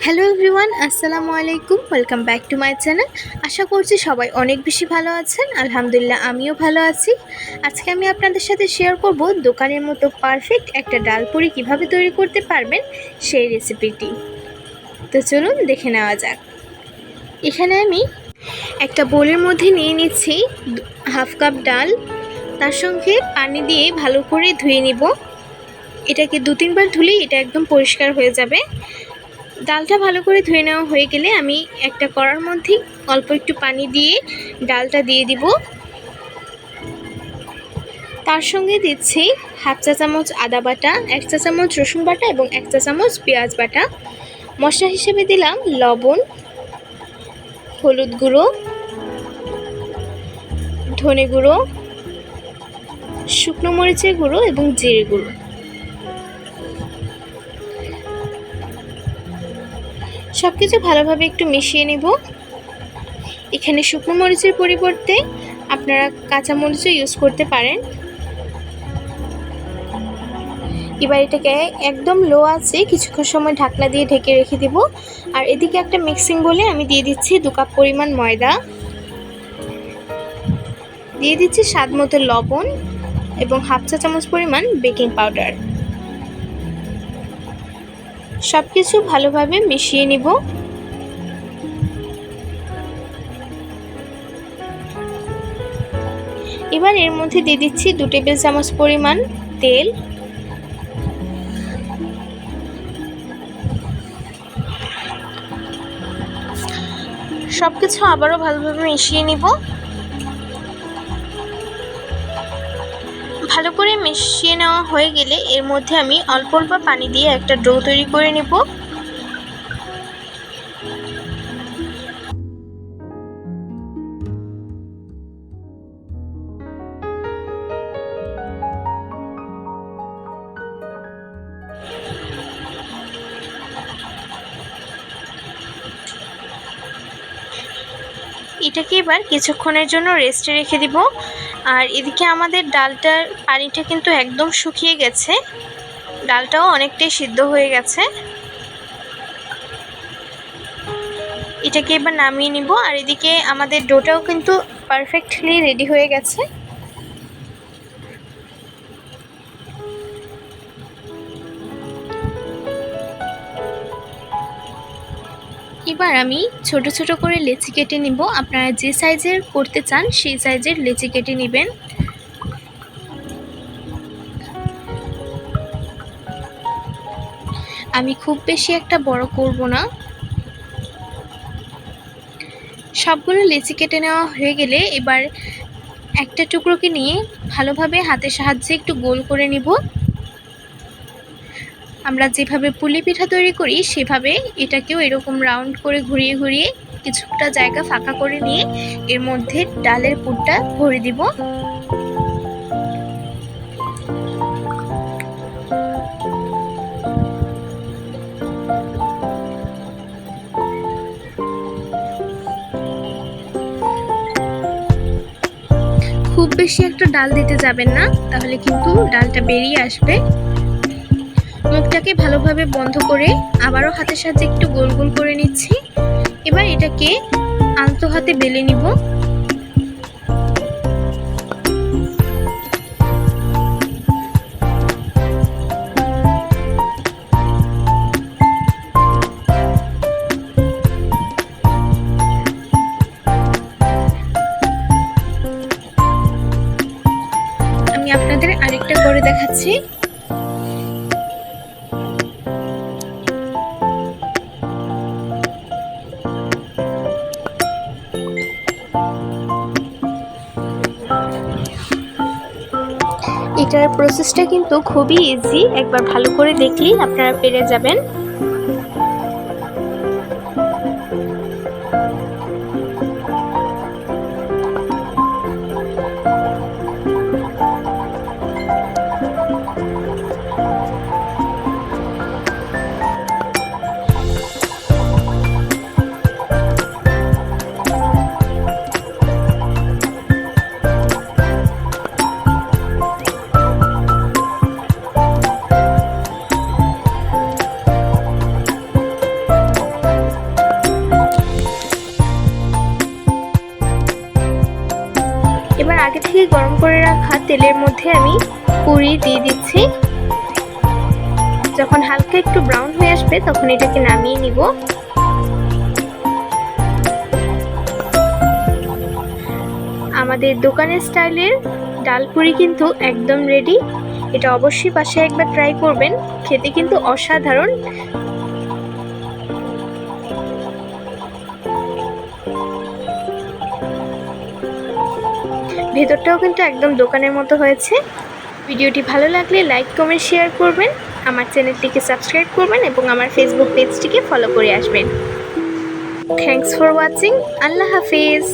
Hello everyone, আসসালামু আলাইকুম। Welcome back to my channel. আশা করছি সবাই অনেক বেশি ভালো আছেন। আলহামদুলিল্লাহ, আমিও ভালো আছি। আজকে আমি আপনাদের সাথে শেয়ার করব দোকানের মতো পারফেক্ট একটা ডাল পুরি কীভাবে তৈরি করতে পারবেন সেই রেসিপিটি। তো চলুন দেখে নেওয়া যাক। এখানে আমি একটা বোলের মধ্যে নিয়ে নিচ্ছি হাফ কাপ ডাল। তার সঙ্গে পানি দিয়ে ভালো করে ধুয়ে নিব। এটাকে 2-3 বার ধুলেই এটা একদম পরিষ্কার হয়ে যাবে। ডালটা ভালো করে ধুয়ে নেওয়া হয়ে গেলে আমি একটা কড়ার মধ্যে অল্প একটু পানি দিয়ে ডালটা দিয়ে দিব। তার সঙ্গে দিচ্ছি হাফ চা চামচ আদা বাটা, 1 চা চামচ রসুন বাটা এবং 1 চা চামচ পেঁয়াজ বাটা। মশলা হিসেবে দিলাম লবণ, হলুদ গুঁড়ো, ধনে গুঁড়ো, শুকনো মরিচের গুঁড়ো এবং জিরে গুঁড়ো। সব কিছু ভালোভাবে একটু মিশিয়ে নেব। এখানে শুকনো মরিচের পরিবর্তে আপনারা কাঁচা মরিচও ইউজ করতে পারেন। এবার এটাকে একদম লো আছে কিছুক্ষণ সময় ঢাকনা দিয়ে ঢেকে রেখে দেব। আর এদিকে একটা মিক্সিং বলে আমি দিয়ে দিচ্ছি 2 কাপ পরিমাণ ময়দা, দিয়ে দিচ্ছি স্বাদ মতো লবণ এবং হাফ চা চামচ পরিমাণ বেকিং পাউডার। সব কিছু ভালোভাবে মিশিয়ে নিব। এবার এর মধ্যে দিয়ে দিচ্ছি 2 টেবিল চামচ পরিমাণ তেল। সব কিছু আবারও ভালোভাবে মিশিয়ে নিব। ভালো করে মিশিয়ে নেওয়া হয়ে গেলে এর মধ্যে আমি অল্প অল্প পানি দিয়ে একটা ডো তৈরি করে নেব। এটাকে এবার কিছুক্ষণের জন্য রেস্টে রেখে দিব। আর এদিকে আমাদের ডালটার পানিটা কিন্তু একদম শুকিয়ে গেছে, ডালটাও অনেকটাই সিদ্ধ হয়ে গেছে। এটাকে এবার নামিয়ে নিব। আর এদিকে আমাদের ডোটাও কিন্তু পারফেক্টলি রেডি হয়ে গেছে। এবার আমি ছোট ছোট করে লেচি কেটে নিব। আপনারা যে সাইজের করতে চান সেই সাইজের লেচি কেটে নেবেন। আমি খুব বেশি একটা বড় করব না। সবগুলো লেচি কেটে নেওয়া হয়ে গেলে এবার একটা টুকরোকে নিয়ে ভালোভাবে হাতের সাহায্যে একটু গোল করে নিব। আমরা যেভাবে পুলি পিঠা তৈরি করি সেভাবে এটাকেও এরকম রাউন্ড করে ঘুরিয়ে ঘুরিয়ে কিছুটা জায়গা ফাঁকা করে নিয়ে এর মধ্যে ডালের পুরটা ভরে দিব। খুব বেশি একটা ডাল দিতে যাবেন না, তাহলে কিন্তু ডালটা বেরিয়ে আসবে। মুখটাকে ভালোভাবে বন্ধ করে আবারও হাতের সাহায্যে একটু গোল গোল করে নিচ্ছি। এবার এটাকে আলতো হাতে বেলে নিব। আমি আপনাদের আরেকটা করে দেখাচ্ছি। এটার প্রসেসটা কিন্তু খুবই ইজি, একবার ভালো করে দেখলেই আপনারা পেরে যাবেন। থেকে গরম করে রাখা তেলের মধ্যে আমি পুরি দিয়ে দিচ্ছি। যখন হালকা একটু ব্রাউন হয়ে আসবে তখন এটাকে নামিয়ে নিব। আমাদের দোকানের স্টাইলের ডাল পুরি কিন্তু একদম রেডি। এটা অবশ্যই বাসায় একবার ট্রাই করবেন, খেতে কিন্তু অসাধারণ। ভেতরটাও কিন্তু একদম দোকানের মতো হয়েছে। ভিডিওটি ভালো লাগলে লাইক কমেন্ট শেয়ার করবেন, আমার চ্যানেলটিকে সাবস্ক্রাইব করবেন এবং আমার ফেসবুক পেজটিকে ফলো করে আসবেন। Thanks for watching. Allah Hafiz.